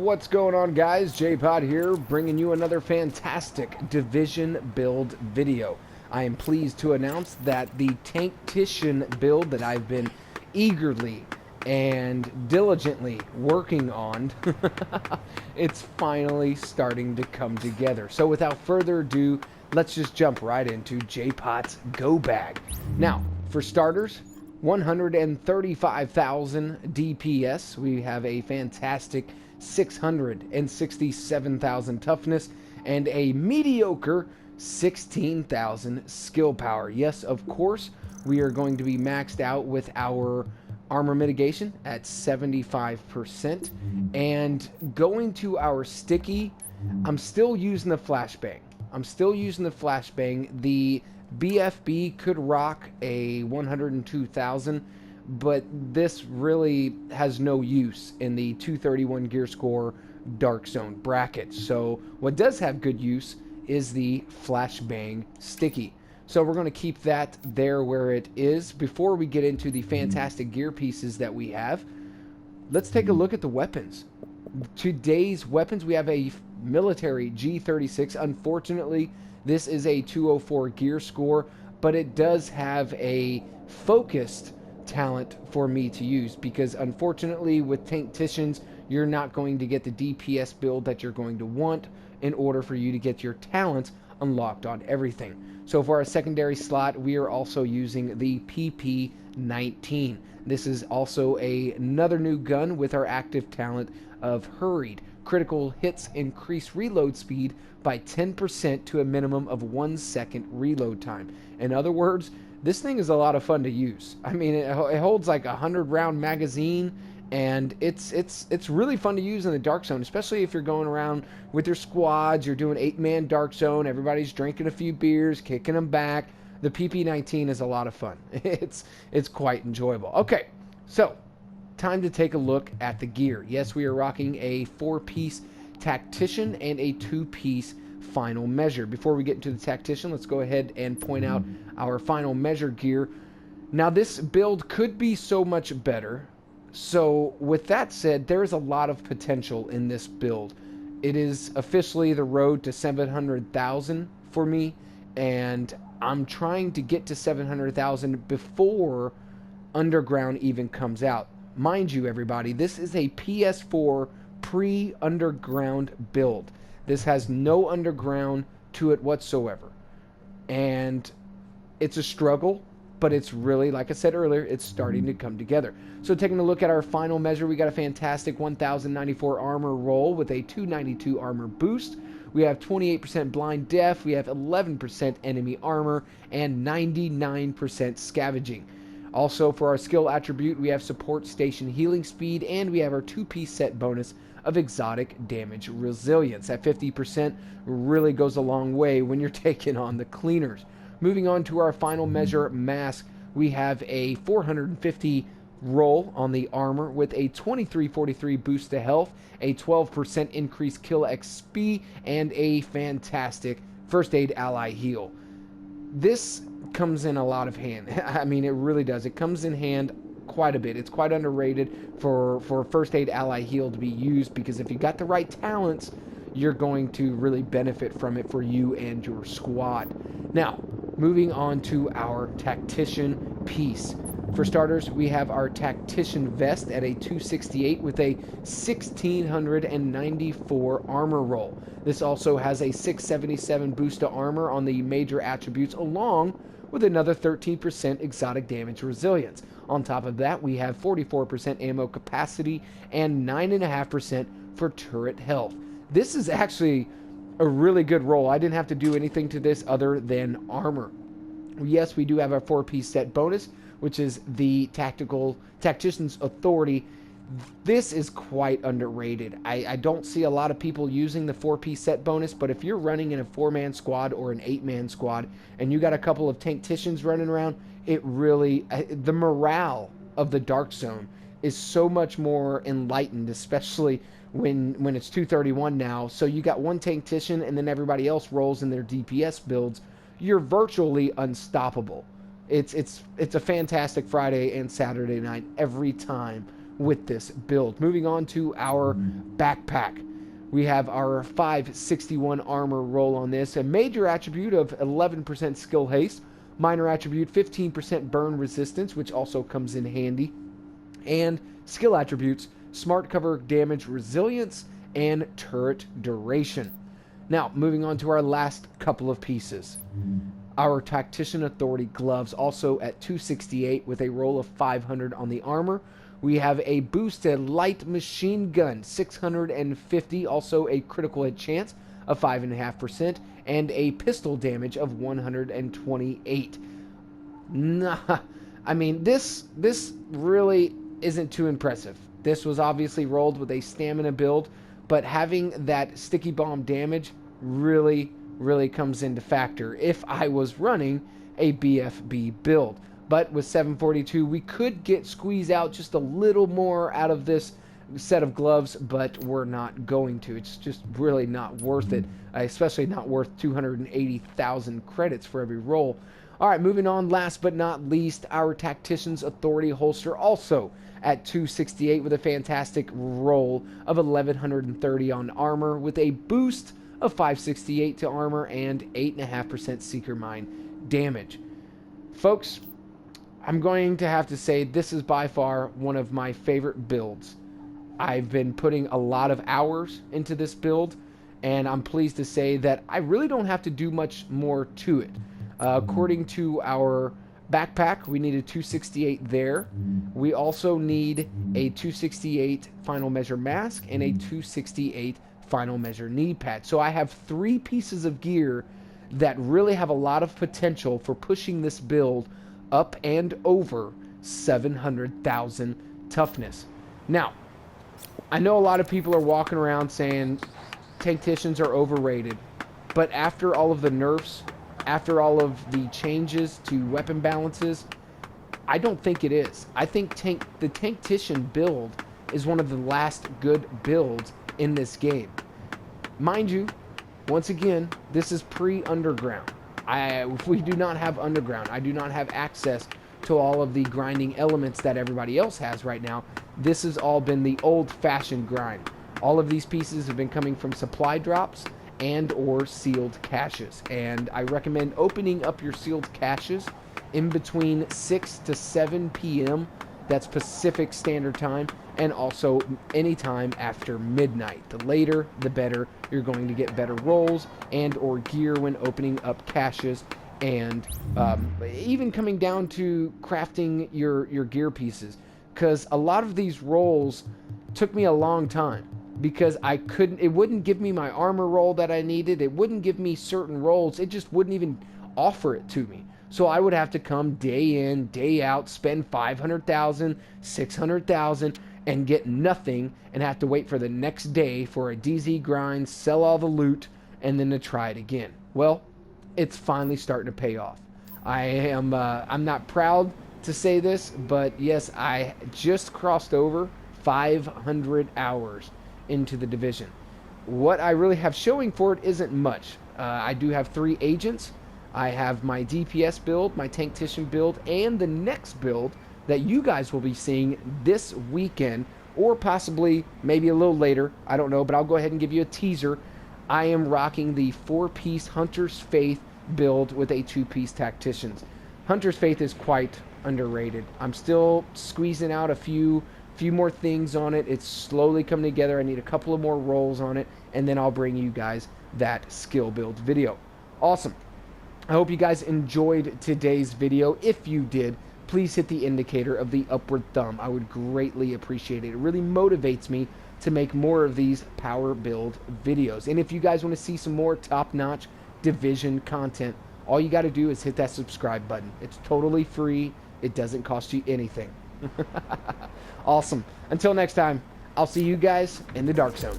What's going on, guys? J-Pod here, bringing you another fantastic Division build video. I am pleased to announce that the Tanktician build that I've been eagerly and diligently working on, it's finally starting to come together. So without further ado, let's just jump right into J-Pod's Go Bag. Now, for starters, 135,000 DPS. We have a fantastic 667,000 toughness and a mediocre 16,000 skill power. Yes, of course, we are going to be maxed out with our armor mitigation at 75%. And going to our sticky, I'm still using the flashbang. The BFB could rock a 102,000, but this really has no use in the 231 gear score Dark Zone bracket. So what does have good use is the flashbang sticky. So we're going to keep that there where it is. Before we get into the fantastic gear pieces that we have, let's take a look at the weapons. Today's weapons, we have a military G36. Unfortunately, this is a 204 gear score, but it does have a focused talent for me to use, because unfortunately with Tankticians, you're not going to get the DPS build that you're going to want in order for you to get your talents unlocked on everything. So for our secondary slot, we are also using the PP19. This is also another new gun with our active talent of Hurried. Critical hits increase reload speed by 10% to a minimum of 1 second reload time. In other words, this thing is a lot of fun to use. I mean, it holds like a 100-round magazine, and it's really fun to use in the Dark Zone, especially if you're going around with your squads. You're doing 8-man Dark Zone. Everybody's drinking a few beers, kicking them back. The PP19 is a lot of fun. It's quite enjoyable. Okay, so time to take a look at the gear. Yes, we are rocking a 4-piece Tactician and a 2-piece Final Measure. Before we get into the Tactician, let's go ahead and point out our Final Measure gear. Now, this build could be so much better. So with that said, there is a lot of potential in this build. It is officially the road to 700,000 for me, and I'm trying to get to 700,000 before Underground even comes out. Mind you, everybody, this is a PS4 pre-Underground build. This has no Underground to it whatsoever. And it's a struggle, but it's really, like I said earlier, it's starting to come together. So taking a look at our Final Measure, we got a fantastic 1094 armor roll with a 292 armor boost. We have 28% blind def, we have 11% enemy armor, and 99% scavenging. Also, for our skill attribute, we have support station healing speed, and we have our 2-piece set bonus of exotic damage resilience. At 50% really goes a long way when you're taking on the cleaners. Moving on to our Final Measure mask, we have a 450 roll on the armor with a 2343 boost to health, a 12% increased kill XP, and a fantastic first aid ally heal. This comes in a lot of hand. I mean, it really does. It comes in hand quite a bit. It's quite underrated for first aid ally heal to be used, because if you got the right talents, you're going to really benefit from it for you and your squad. Now, moving on to our Tactician piece. For starters, we have our Tactician vest at a 268 with a 1694 armor roll. This also has a 677 boost to armor on the major attributes, along with another 13% exotic damage resilience. On top of that, we have 44% ammo capacity and 9.5% for turret health. This is actually a really good roll. I didn't have to do anything to this other than armor. Yes, we do have our 4-piece set bonus, which is the Tactician's Authority. This is quite underrated. I don't see a lot of people using the 4-piece set bonus, but if you're running in a 4-man squad or an 8-man squad and you got a couple of Tankticians running around, it really, the morale of the Dark Zone is so much more enlightened, especially when it's 231 now. So you got one Tanktician and then everybody else rolls in their DPS builds. You're virtually unstoppable. It's a fantastic Friday and Saturday night every time with this build. Moving on to our backpack. We have our 561 armor roll on this. A major attribute of 11% skill haste. Minor attribute 15% burn resistance, which also comes in handy. And skill attributes smart cover damage resilience and turret duration. Now, moving on to our last couple of pieces. Our Tactician Authority gloves, also at 268 with a roll of 500 on the armor. We have a boosted light machine gun, 650, also a critical hit chance of 5.5%, and a pistol damage of 128. Nah, I mean, this really isn't too impressive. This was obviously rolled with a stamina build, but having that sticky bomb damage really comes into factor if I was running a BFB build. But with 742, we could squeeze out just a little more out of this set of gloves, but we're not going to. It's just really not worth it, especially not worth 280,000 credits for every roll. All right, moving on, last but not least, our Tactician's Authority holster, also at 268 with a fantastic roll of 1130 on armor, with a boost of 568 to armor and 8.5% Seeker Mine damage. Folks, I'm going to have to say this is by far one of my favorite builds. I've been putting a lot of hours into this build, and I'm pleased to say that I really don't have to do much more to it. According to our backpack, we need a 268 there. We also need a 268 final measure mask and a 268 final measure knee pad. So I have 3 pieces of gear that really have a lot of potential for pushing this build up and over 700,000 toughness. Now, I know a lot of people are walking around saying Tankticians are overrated, but after all of the nerfs, after all of the changes to weapon balances, I don't think it is. I think the Tanktician build is one of the last good builds in this game. Mind you, once again, this is pre-underground. We do not have underground. I do not have access to all of the grinding elements that everybody else has right now. This has all been the old-fashioned grind. All of these pieces have been coming from supply drops and or sealed caches, and I recommend opening up your sealed caches in between 6 to 7 p.m. That's Pacific Standard Time, and also anytime after midnight. The later, the better. You're going to get better rolls and or gear when opening up caches, and even coming down to crafting your gear pieces, because a lot of these rolls took me a long time, because it wouldn't give me my armor roll that I needed. It wouldn't give me certain rolls. It just wouldn't even offer it to me. So I would have to come day in, day out, spend 500,000, 600,000, and get nothing, and have to wait for the next day for a DZ grind, sell all the loot, and then to try it again. Well, it's finally starting to pay off. I'm not proud to say this, but yes, I just crossed over 500 hours into the division. What I really have showing for it isn't much. I do have 3 agents. I have my DPS build, my Tanktician build, and the next build that you guys will be seeing this weekend, or possibly maybe a little later. I don't know, but I'll go ahead and give you a teaser. I am rocking the 4-piece Hunter's Faith build with a 2-piece Tacticians. Hunter's Faith is quite underrated. I'm still squeezing out a few more things on it. It's slowly coming together. I need a couple of more rolls on it, and then I'll bring you guys that skill build video. Awesome. I hope you guys enjoyed today's video. If you did, please hit the indicator of the upward thumb. I would greatly appreciate it. It really motivates me to make more of these power build videos. And if you guys want to see some more top-notch division content, all you got to do is hit that subscribe button. It's totally free. It doesn't cost you anything. Awesome. Until next time, I'll see you guys in the Dark Zone.